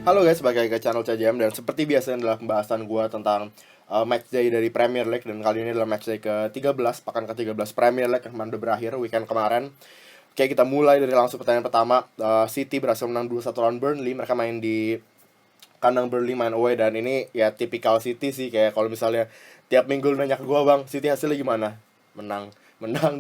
Halo guys, balik lagi ke channel CJM dan seperti biasa adalah pembahasan gue tentang matchday dari Premier League. Dan kali ini adalah matchday ke-13, pekan ke-13 Premier League yang udah berakhir weekend kemarin. Oke, kita mulai dari langsung pertandingan pertama. City berhasil menang 2-1 lawan Burnley. Mereka main di kandang Burnley, main away. Dan ini ya tipikal City sih, kayak kalau misalnya tiap minggu lu nanya ke gue, bang, City hasilnya gimana? Menang.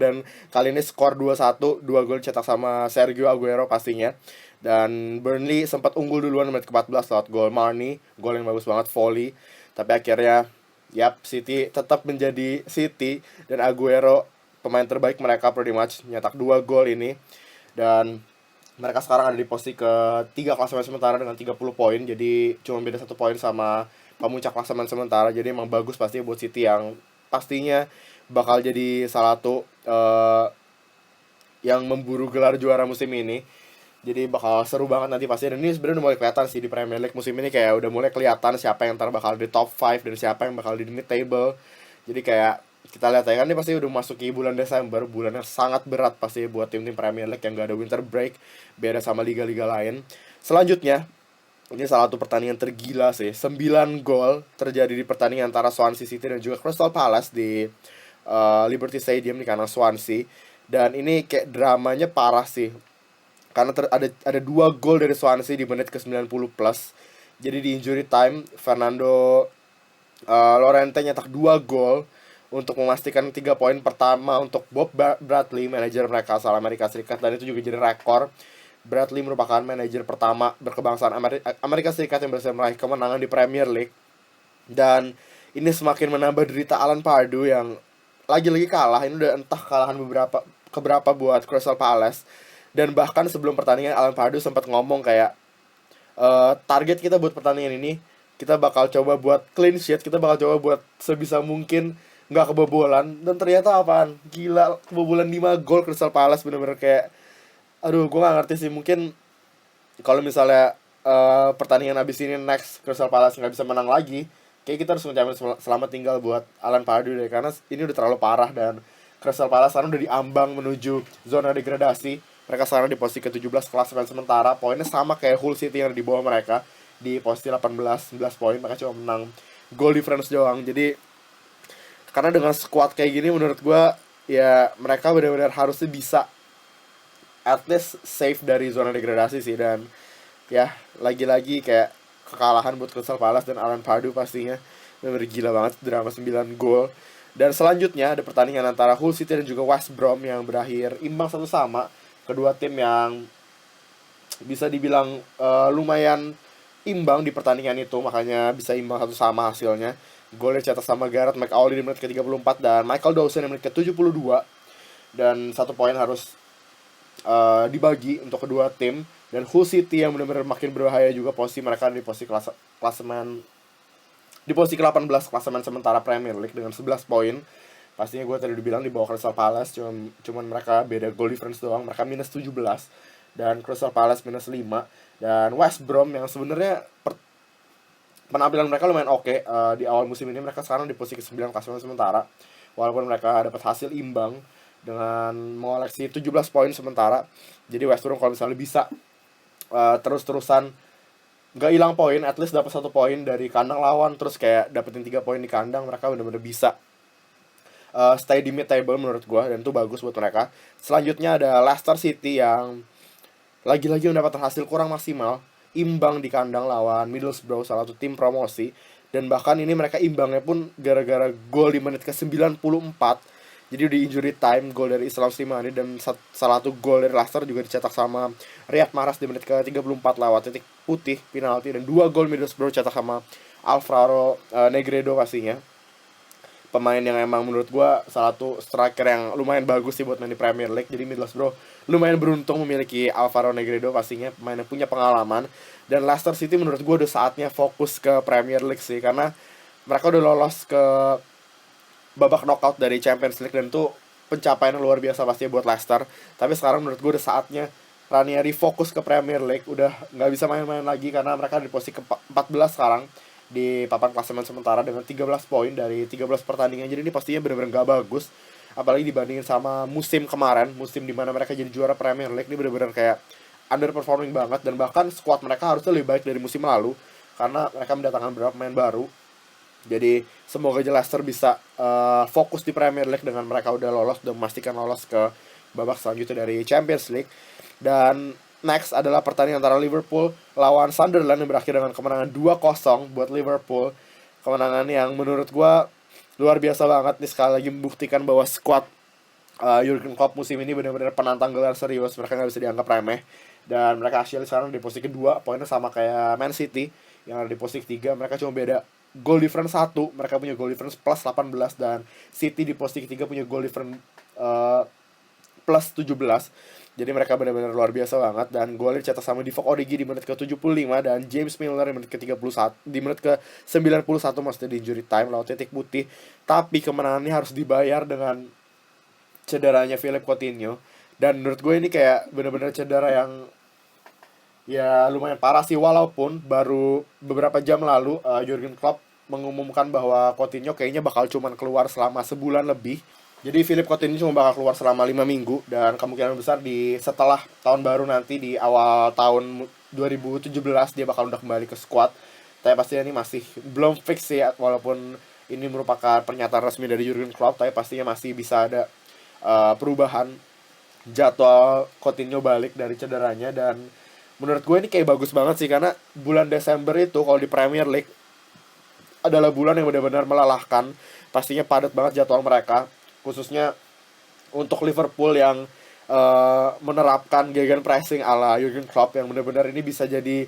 Dan kali ini skor 2-1, 2 gol cetak sama Sergio Aguero pastinya. Dan Burnley sempat unggul duluan menit ke-14 lewat gol Marnie, gol yang bagus banget, volley. Tapi akhirnya City tetap menjadi City, dan Aguero pemain terbaik mereka pretty much nyetak 2 gol ini. Dan mereka sekarang ada di posisi ketiga klasemen sementara dengan 30 poin. Jadi cuma beda 1 poin sama pemuncak klasemen sementara. Jadi emang bagus pasti buat City yang pastinya bakal jadi salah satu yang memburu gelar juara musim ini. Jadi bakal seru banget nanti pasti. Dan ini sebenarnya udah mulai kelihatan sih di Premier League musim ini, kayak udah mulai kelihatan siapa yang ntar bakal di top 5 dan siapa yang bakal di mid table. Jadi kayak kita lihat ya kan, ini pasti udah masuki bulan Desember, bulan yang sangat berat pasti buat tim-tim Premier League yang gak ada winter break, beda sama liga-liga lain. Selanjutnya, ini salah satu pertandingan tergila sih. 9 gol terjadi di pertandingan antara Swansea City dan juga Crystal Palace di Liberty Stadium di kandang Swansea. Dan ini kayak dramanya parah sih, karena ada 2 gol dari Swansea di menit ke 90 plus. Jadi di injury time Fernando Llorente nyetak 2 gol untuk memastikan 3 poin pertama untuk Bob Bradley, manajer mereka asal Amerika Serikat. Dan itu juga jadi rekor. Bradley merupakan manajer pertama berkebangsaan Amerika Serikat yang berhasil meraih kemenangan di Premier League. Dan ini semakin menambah derita Alan Pardew yang lagi-lagi kalah. Ini udah entah kalahan keberapa buat Crystal Palace. Dan bahkan sebelum pertandingan Alan Pardew sempat ngomong kayak, target kita buat pertandingan ini, kita bakal coba buat clean sheet, kita bakal coba buat sebisa mungkin nggak kebobolan. Dan ternyata apaan? Gila, kebobolan 5 gol Crystal Palace, bener-bener kayak, aduh, gue nggak ngerti sih. Mungkin kalau misalnya pertandingan abis ini next Crystal Palace nggak bisa menang lagi, kayak kita harus mengucapkan selamat tinggal buat Alan Pardew deh, karena ini udah terlalu parah. Dan Crystal Palace sekarang udah diambang menuju zona degradasi. Mereka sekarang di posisi ke-17 klasemen sementara, poinnya sama kayak Hull City yang di bawah mereka di posisi 18 19 poin. Mereka cuma menang goal difference doang. Jadi karena dengan squad kayak gini, menurut gue ya mereka benar-benar harusnya bisa at least safe dari zona degradasi sih. Dan ya lagi-lagi kayak kekalahan buat Crystal Palace dan Alan Pardew pastinya bener gila banget, drama 9 gol. Dan selanjutnya ada pertandingan antara Hull City dan juga West Brom yang berakhir imbang satu sama. Kedua tim yang bisa dibilang lumayan imbang di pertandingan itu, makanya bisa imbang satu sama hasilnya. Golnya cetak sama Gareth McAuley di menit ke-34 dan Michael Dawson di menit ke-72. Dan 1 poin harus dibagi untuk kedua tim. Dan Hull City yang benar-benar makin berbahaya juga, posisi mereka di posisi klasemen di posisi ke-18 klasemen sementara Premier League dengan 11 poin. Pastinya gue tadi udah bilang di bawah Crystal Palace, cuman mereka beda goal difference doang. Mereka minus 17 dan Crystal Palace minus 5. Dan West Brom yang sebenarnya penampilan mereka lumayan oke di awal musim ini, mereka sekarang di posisi ke-9 klasemen sementara. Walaupun mereka dapat hasil imbang dengan mengoleksi 17 poin sementara. Jadi West Brom kalau misalnya bisa terus-terusan nggak hilang poin, at least dapat 1 poin dari kandang lawan, terus kayak dapetin 3 poin di kandang, mereka benar-benar bisa stay di mid table menurut gue, dan itu bagus buat mereka. Selanjutnya ada Leicester City yang lagi-lagi mendapat hasil kurang maksimal, imbang di kandang lawan Middlesbrough, salah satu tim promosi. Dan bahkan ini mereka imbangnya pun gara-gara gol di menit ke-94. Jadi di injury time, gol dari Islam Slimani dan salah satu gol dari Leicester juga dicetak sama Riyad Mahrez di menit ke-34 lewat titik putih penalti. Dan 2 gol Middlesbrough cetak sama Alvaro Negredo pastinya. Pemain yang emang menurut gue salah satu striker yang lumayan bagus sih buat main di Premier League. Jadi Middlesbrough lumayan beruntung memiliki Alvaro Negredo pastinya, pemain yang punya pengalaman. Dan Leicester City menurut gue udah saatnya fokus ke Premier League sih, karena mereka udah lolos ke babak knockout dari Champions League, dan itu pencapaian yang luar biasa pastinya buat Leicester. Tapi sekarang menurut gue udah saatnya Ranieri fokus ke Premier League, udah nggak bisa main-main lagi, karena mereka di posisi ke-14 sekarang di papan klasemen sementara dengan 13 poin dari 13 pertandingan. Jadi ini pastinya benar-benar nggak bagus, apalagi dibandingin sama musim kemarin, musim dimana mereka jadi juara Premier League. Ini benar-benar kayak underperforming banget, dan bahkan squad mereka harusnya lebih baik dari musim lalu karena mereka mendatangkan beberapa pemain baru. Jadi semoga aja Leicester bisa fokus di Premier League dengan mereka udah lolos dan memastikan lolos ke babak selanjutnya dari Champions League. Dan next adalah pertandingan antara Liverpool lawan Sunderland yang berakhir dengan kemenangan 2-0 buat Liverpool. Kemenangan yang menurut gua luar biasa banget nih, sekali lagi membuktikan bahwa squad Jurgen Klopp musim ini benar-benar penantang gelar serius. Mereka nggak bisa dianggap remeh. Dan mereka hasilnya sekarang di posisi kedua, poinnya sama kayak Man City yang ada di posisi 3. Mereka cuma beda goal difference 1. Mereka punya goal difference plus 18, dan City di posisi 3 punya goal difference plus 17. Jadi mereka benar-benar luar biasa banget. Dan golnya dicetak sama Divock Origi di menit ke-75, dan James Milner di menit ke-31, di menit ke-91 maksudnya di injury time lewat titik putih. Tapi kemenangannya harus dibayar dengan cederanya Philippe Coutinho. Dan menurut gue ini kayak benar-benar cedera yang ya lumayan parah sih, walaupun baru beberapa jam lalu Jurgen Klopp mengumumkan bahwa Coutinho kayaknya bakal cuman keluar selama sebulan lebih. Jadi Philippe Coutinho cuma bakal keluar selama 5 minggu, dan kemungkinan besar di setelah tahun baru nanti di awal tahun 2017 dia bakal udah kembali ke squad. Tapi pastinya ini masih belum fix sih, walaupun ini merupakan pernyataan resmi dari Jurgen Klopp, tapi pastinya masih bisa ada perubahan jadwal Coutinho balik dari cederanya. Dan menurut gue ini kayak bagus banget sih, karena bulan Desember itu kalau di Premier League adalah bulan yang benar-benar melelahkan. Pastinya padat banget jadwal mereka, khususnya untuk Liverpool yang menerapkan gegen pressing ala Jurgen Klopp, yang benar-benar ini bisa jadi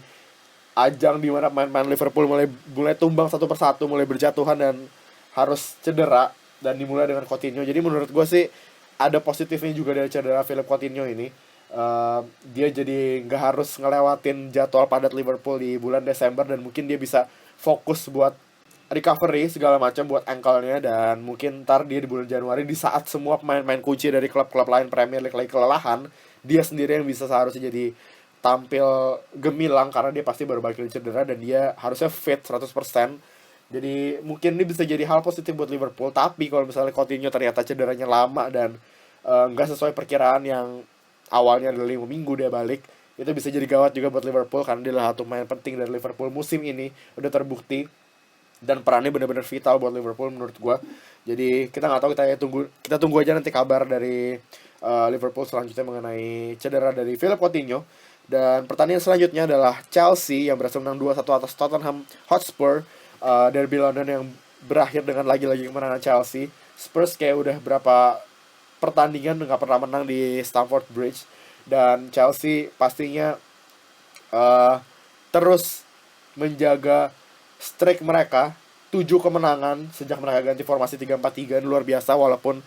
ajang di mana pemain-pemain Liverpool mulai tumbang satu persatu, mulai berjatuhan dan harus cedera, dan dimulai dengan Coutinho. Jadi menurut gue sih ada positifnya juga dari cedera Philippe Coutinho ini. Dia jadi nggak harus ngelewatin jadwal padat Liverpool di bulan Desember, dan mungkin dia bisa fokus buat recovery segala macam buat ankle-nya. Dan mungkin ntar dia di bulan Januari, di saat semua pemain-pemain kunci dari klub-klub lain Premier League lagi kelelahan, dia sendiri yang bisa seharusnya jadi tampil gemilang, karena dia pasti baru balik dari cedera dan dia harusnya fit 100%. Jadi mungkin ini bisa jadi hal positif buat Liverpool. Tapi kalau misalnya Coutinho ternyata cederanya lama dan nggak sesuai perkiraan yang awalnya adalah 5 minggu dia balik, itu bisa jadi gawat juga buat Liverpool, karena dia adalah satu pemain penting dari Liverpool musim ini, udah terbukti, dan perannya benar-benar vital buat Liverpool menurut gua. Jadi kita nggak tahu, kita tunggu aja nanti kabar dari Liverpool selanjutnya mengenai cedera dari Philippe Coutinho. Dan pertandingan selanjutnya adalah Chelsea yang berhasil menang 2-1 atas Tottenham Hotspur. Derby London yang berakhir dengan lagi-lagi kemenangan Chelsea. Spurs kayak udah berapa pertandingan nggak pernah menang di Stamford Bridge, dan Chelsea pastinya terus menjaga streak mereka 7 kemenangan sejak mereka ganti formasi 3-4-3. Ini luar biasa, walaupun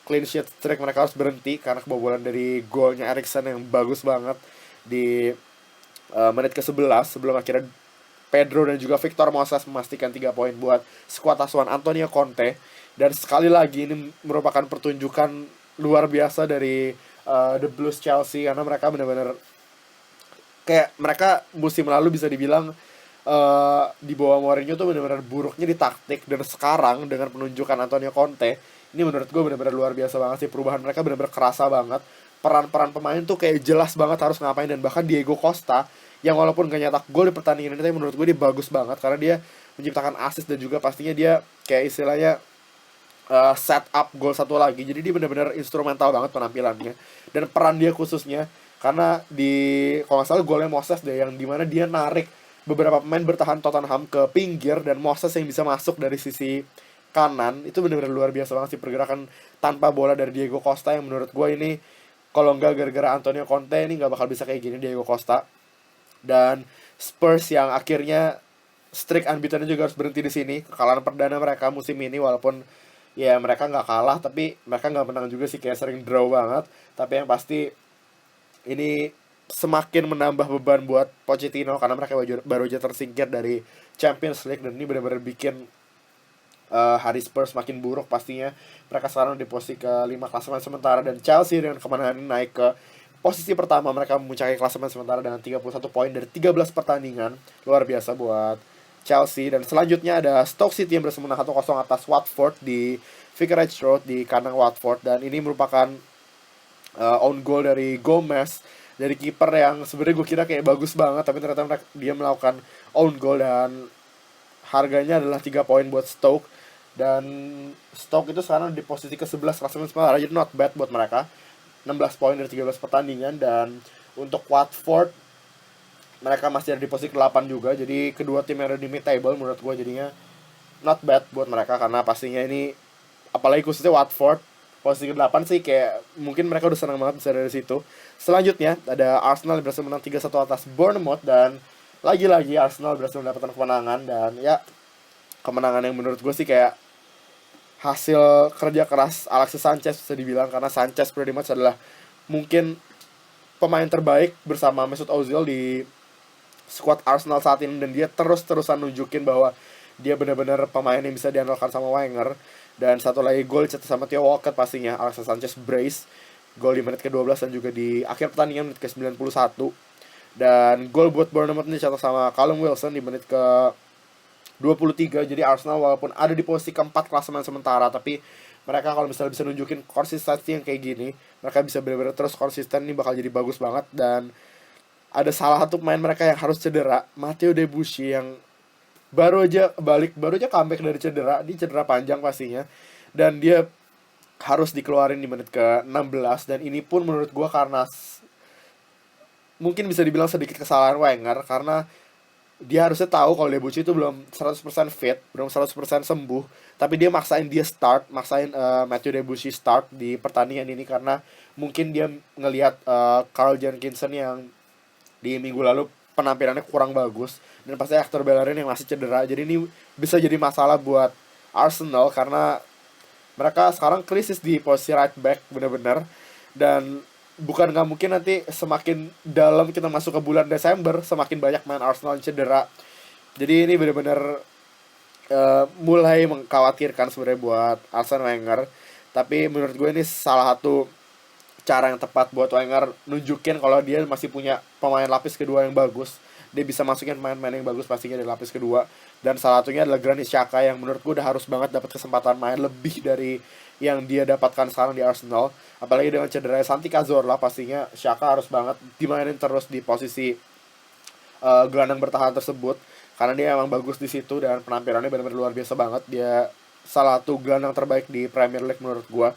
clean sheet streak mereka harus berhenti karena kebobolan dari golnya Eriksen yang bagus banget di menit ke-11 sebelum akhirnya Pedro dan juga Victor Moses memastikan 3 poin buat skuad asuhan Antonio Conte. Dan sekali lagi ini merupakan pertunjukan luar biasa dari The Blues Chelsea, karena mereka benar-benar kayak mereka musim lalu bisa dibilang di bawah Mourinho tuh benar-benar buruknya di taktik, dan sekarang dengan penunjukan Antonio Conte ini menurut gue benar-benar luar biasa banget sih. Perubahan mereka benar-benar kerasa banget. Peran-peran pemain tuh kayak jelas banget harus ngapain, dan bahkan Diego Costa yang walaupun gak nyetak gol di pertandingan ini, tapi menurut gue dia bagus banget karena dia menciptakan assist, dan juga pastinya dia kayak istilahnya set up gol satu lagi. Jadi dia benar-benar instrumental banget penampilannya dan peran dia khususnya, karena di kalau nggak salah golnya Moses deh, yang dimana dia narik beberapa pemain bertahan Tottenham ke pinggir, dan Moses yang bisa masuk dari sisi kanan. Itu benar-benar luar biasa banget sih pergerakan tanpa bola dari Diego Costa, yang menurut gue ini kalau nggak gara-gara Antonio Conte ini nggak bakal bisa kayak gini Diego Costa. Dan Spurs yang akhirnya streak unbeaten juga harus berhenti di sini, kekalahan perdana mereka musim ini, walaupun ya mereka nggak kalah tapi mereka nggak menang juga sih, kayak sering draw banget. Tapi yang pasti ini semakin menambah beban buat Pochettino, karena mereka baru aja tersingkir dari Champions League, dan ini benar-benar bikin hari Spurs makin buruk pastinya. Mereka sekarang di posisi ke-5 klasemen sementara, dan Chelsea dengan kemenangan ini naik ke posisi pertama. Mereka memuncaki klasemen sementara dengan 31 poin dari 13 pertandingan. Luar biasa buat Chelsea. Dan selanjutnya ada Stoke City yang berhasil menang 1-0 atas Watford di Vicarage Road di kandang Watford, dan ini merupakan own goal dari Gomez dari kiper yang sebenarnya gue kira kayak bagus banget, tapi ternyata dia melakukan own goal, dan harganya adalah 3 poin buat Stoke. Dan Stoke itu sekarang di posisi ke-11 klasemen sementara, jadi not bad buat mereka. 16 poin dari 13 pertandingan. Dan untuk Watford, mereka masih ada di posisi ke-8 juga. Jadi kedua tim yang ada di mid table menurut gue jadinya not bad buat mereka, karena pastinya ini, apalagi khususnya Watford posisi ke-8 sih, kayak mungkin mereka udah senang banget bisa dari situ. Selanjutnya ada Arsenal yang berhasil menang 3-1 atas Bournemouth, dan lagi-lagi Arsenal berhasil mendapatkan kemenangan. Dan ya, kemenangan yang menurut gue sih kayak hasil kerja keras Alexis Sanchez bisa dibilang, karena Sanchez pretty much adalah mungkin pemain terbaik bersama Mesut Ozil di squad Arsenal saat ini, dan dia terus-terusan nunjukin bahwa dia benar-benar pemain yang bisa diandalkan sama Wenger. Dan satu lagi gol dicetak sama Theo Walcott pastinya, Alexis Sanchez brace gol di menit ke-12 dan juga di akhir pertandingan menit ke-91. Dan gol buat Bournemouth ini dicetak sama Callum Wilson di menit ke-23. Jadi Arsenal walaupun ada di posisi keempat klasemen sementara, tapi mereka kalau misalnya bisa nunjukin konsistensi yang kayak gini, mereka bisa benar-benar terus konsisten, ini bakal jadi bagus banget. Dan ada salah satu pemain mereka yang harus cedera, Matteo Debuchy, yang baru aja comeback dari cedera. Dia cedera panjang pastinya, dan dia harus dikeluarin di menit ke-16. Dan ini pun menurut gue karena mungkin bisa dibilang sedikit kesalahan Wenger, karena dia harusnya tahu kalau Debuchy itu belum 100% fit, belum 100% sembuh, tapi dia maksain Matthew Debuchy start di pertandingan ini, karena mungkin dia ngelihat Carl Jenkinson yang di minggu lalu penampilannya kurang bagus, dan pasti Hector Bellerin yang masih cedera. Jadi ini bisa jadi masalah buat Arsenal, karena mereka sekarang krisis di posisi right back bener-bener. Dan bukan nggak mungkin nanti semakin dalam kita masuk ke bulan Desember, semakin banyak main Arsenal yang cedera. Jadi ini bener-bener mulai mengkhawatirkan sebenarnya buat Arsene Wenger. Tapi menurut gue ini salah satu cara yang tepat buat Wenger nunjukin kalau dia masih punya pemain lapis kedua yang bagus. Dia bisa masukin pemain-pemain yang bagus pastinya di lapis kedua. Dan salah satunya adalah Granit Xhaka, yang menurut gue udah harus banget dapat kesempatan main lebih dari yang dia dapatkan sekarang di Arsenal. Apalagi dengan cedera Santi Cazorla, pastinya Xhaka harus banget dimainin terus di posisi gelandang bertahan tersebut, karena dia emang bagus di situ dan penampilannya benar-benar luar biasa banget. Dia salah satu gelandang terbaik di Premier League menurut gue.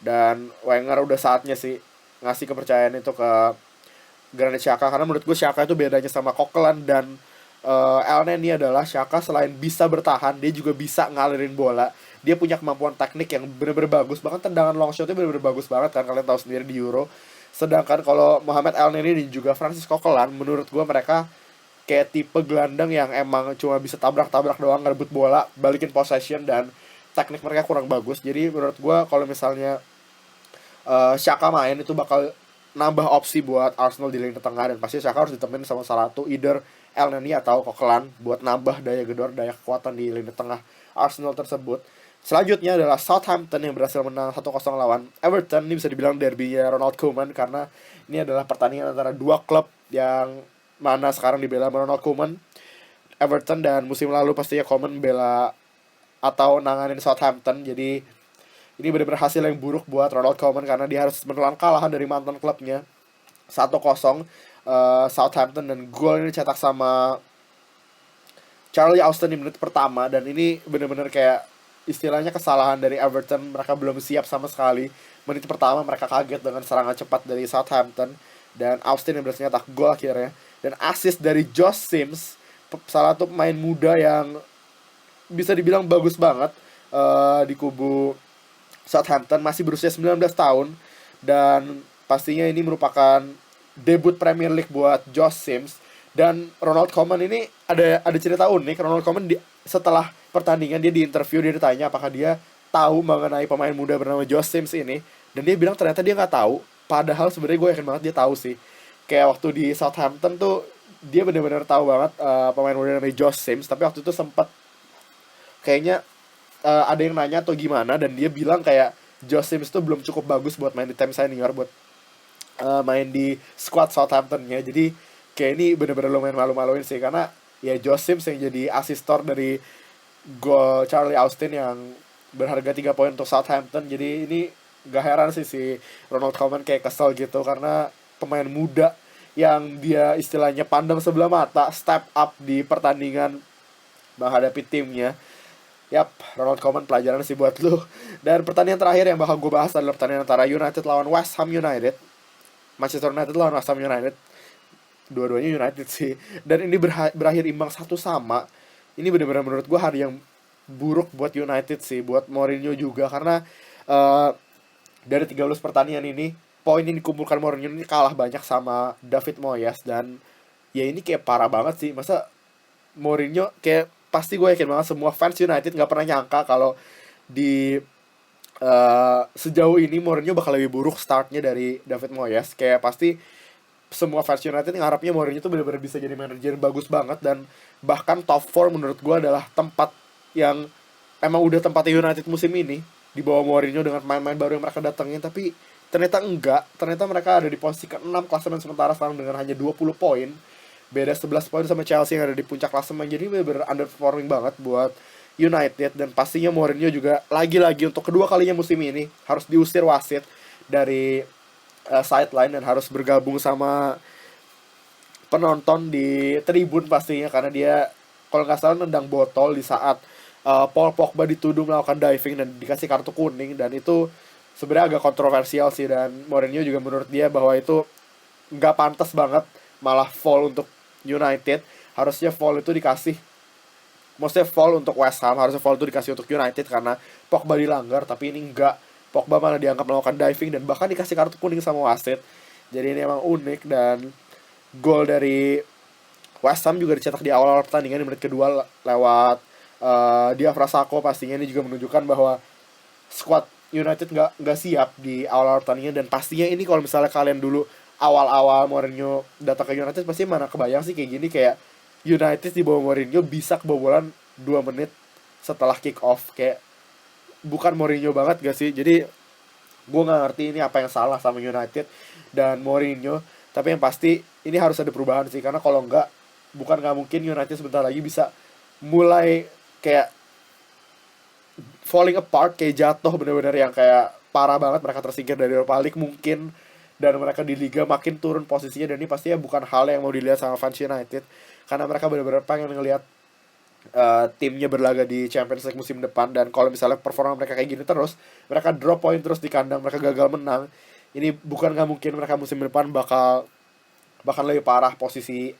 Dan Wenger udah saatnya sih ngasih kepercayaan itu ke Granit Xhaka, karena menurut gue Xhaka itu bedanya sama Coquelin dan Elneny adalah Xhaka selain bisa bertahan, dia juga bisa ngalirin bola. Dia punya kemampuan teknik yang bener-bener bagus, bahkan tendangan long shotnya bener-bener bagus banget kan, kalian tahu sendiri di Euro. Sedangkan kalau Mohamed Elneny dan juga Francis Coquelin, menurut gue mereka kayak tipe gelandang yang emang cuma bisa tabrak-tabrak doang, ngerebut bola, balikin possession, dan teknik mereka kurang bagus. Jadi menurut gue kalau misalnya Xhaka main itu bakal nambah opsi buat Arsenal di lini tengah, dan pasti Xhaka harus ditemenin sama salah satu either Elneny atau Coquelin buat nambah daya gedor, daya kekuatan di lini tengah Arsenal tersebut. Selanjutnya adalah Southampton yang berhasil menang 1-0 lawan Everton. Ini bisa dibilang derbynya Ronald Koeman, karena ini adalah pertandingan antara dua klub yang mana sekarang dibela Ronald Koeman, Everton, dan musim lalu pastinya Koeman bela atau nanganin Southampton. Jadi ini benar-benar hasil yang buruk buat Ronald Koeman, karena dia harus menelan kalahan dari mantan klubnya 1-0 Southampton, dan gol ini cetak sama Charlie Austin di menit pertama. Dan ini benar-benar kayak istilahnya kesalahan dari Everton, mereka belum siap sama sekali. Menit pertama mereka kaget dengan serangan cepat dari Southampton, dan Austin yang berhasil nyetak gol akhirnya. Dan assist dari Josh Sims, salah satu pemain muda yang bisa dibilang bagus banget di kubu Southampton, masih berusia 19 tahun. Dan pastinya ini merupakan debut Premier League buat Josh Sims. Dan Ronald Koeman ini ada cerita unik. Ronald Koeman setelah pertandingan dia diinterview, dia ditanya apakah dia tahu mengenai pemain muda bernama Josh Sims ini, dan dia bilang ternyata dia nggak tahu. Padahal sebenarnya gue yakin banget dia tahu sih. Kayak waktu di Southampton tuh dia benar-benar tahu banget pemain muda namanya Josh Sims. Tapi waktu itu sempat kayaknya ada yang nanya atau gimana, dan dia bilang kayak Josh Sims tuh belum cukup bagus buat main di tim senior, buat main di squad Southampton-nya. Jadi kayak ini bener-bener lumayan malu-maluin sih, karena ya Josh Sims yang jadi asistor dari gol Charlie Austin yang berharga 3 poin untuk Southampton. Jadi ini gak heran sih si Ronald Koeman kayak kesel gitu, karena pemain muda yang dia istilahnya pandang sebelah mata, step up di pertandingan menghadapi timnya. Yap, Ronald Koeman pelajaran sih buat lu. Dan pertandingan terakhir yang bakal gue bahas adalah pertandingan antara United lawan West Ham United. Manchester United lawan West Ham United. Dua-duanya United sih. Dan ini berakhir imbang 1-1. Ini benar-benar menurut gue hari yang buruk buat United sih, buat Mourinho juga, karena dari 13 pertandingan ini poin yang dikumpulkan Mourinho ini kalah banyak sama David Moyes. Dan ya ini kayak parah banget sih. Masa Mourinho, kayak pasti gue yakin banget semua fans United nggak pernah nyangka kalau di sejauh ini Mourinho bakal lebih buruk startnya dari David Moyes. Kayak pasti semua fans United ngarapnya Mourinho tuh benar-benar bisa jadi manajer bagus banget, dan bahkan top 4 menurut gue adalah tempat yang emang udah tempatnya United musim ini di bawah Mourinho dengan main-main baru yang mereka datengin. Tapi ternyata enggak, ternyata mereka ada di posisi ke-6 klasemen sementara sekarang dengan hanya 20 poin, beda 11 poin sama Chelsea yang ada di puncak klasemen. Jadi bener-bener underperforming banget buat United, dan pastinya Mourinho juga lagi-lagi untuk kedua kalinya musim ini harus diusir wasit dari sideline dan harus bergabung sama penonton di tribun pastinya, karena dia kalau nggak salah nendang botol di saat Paul Pogba dituduh melakukan diving dan dikasih kartu kuning. Dan itu sebenarnya agak kontroversial sih, dan Mourinho juga menurut dia bahwa itu nggak pantas banget, malah foul untuk United. Harusnya foul itu dikasih, maksudnya foul untuk West Ham, harusnya foul itu dikasih untuk United karena Pogba dilanggar, tapi ini enggak. Pogba malah dianggap melakukan diving dan bahkan dikasih kartu kuning sama wasit. Jadi ini emang unik. Dan gol dari West Ham juga dicetak di awal-awal pertandingan di menit kedua lewat Diafra Sakho. Pastinya ini juga menunjukkan bahwa squad United nggak siap di awal-awal pertandingan. Dan pastinya ini kalau misalnya kalian dulu awal-awal Mourinho datang ke United, pasti mana kebayang sih kayak gini, kayak United di bawah Mourinho bisa kebobolan 2 menit setelah kick off. Kayak bukan Mourinho banget gak sih? Jadi gue nggak ngerti ini apa yang salah sama United dan Mourinho. Tapi yang pasti ini harus ada perubahan sih, karena kalau nggak, bukan nggak mungkin United sebentar lagi bisa mulai kayak falling apart, kayak jatuh bener-bener yang kayak parah banget. Mereka tersingkir dari Europa League mungkin, dan mereka di Liga makin turun posisinya. Dan ini pastinya bukan hal yang mau dilihat sama fans United, karena mereka benar-benar pengen ngelihat timnya berlaga di Champions League musim depan. Dan kalau misalnya performa mereka kayak gini terus, mereka drop poin terus di kandang, mereka gagal menang, ini bukan nggak mungkin mereka musim depan bakal lebih parah posisi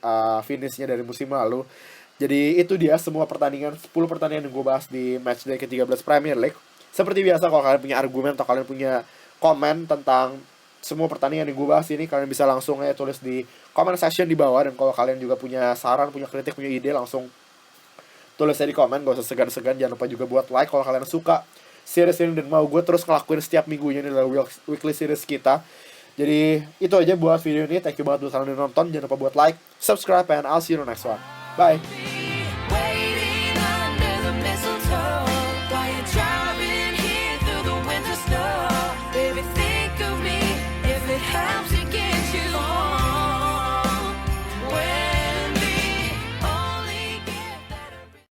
finishnya dari musim lalu. Jadi itu dia semua pertandingan, 10 pertandingan yang gue bahas di matchday ke-13 Premier League. Seperti biasa, kalau kalian punya argumen atau kalian punya komen tentang semua pertandingan yang gue bahas ini, kalian bisa langsung aja tulis di comment section di bawah. Dan kalau kalian juga punya saran, punya kritik, punya ide, langsung tulis aja di komen, gak usah segan-segan. Jangan lupa juga buat like kalau kalian suka series ini dan mau gue terus ngelakuin setiap minggunya. Ini adalah weekly series kita. Jadi itu aja buat video ini. Thank you banget buat kalian yang nonton. Jangan lupa buat like, subscribe, and I'll see you in the next one. Bye.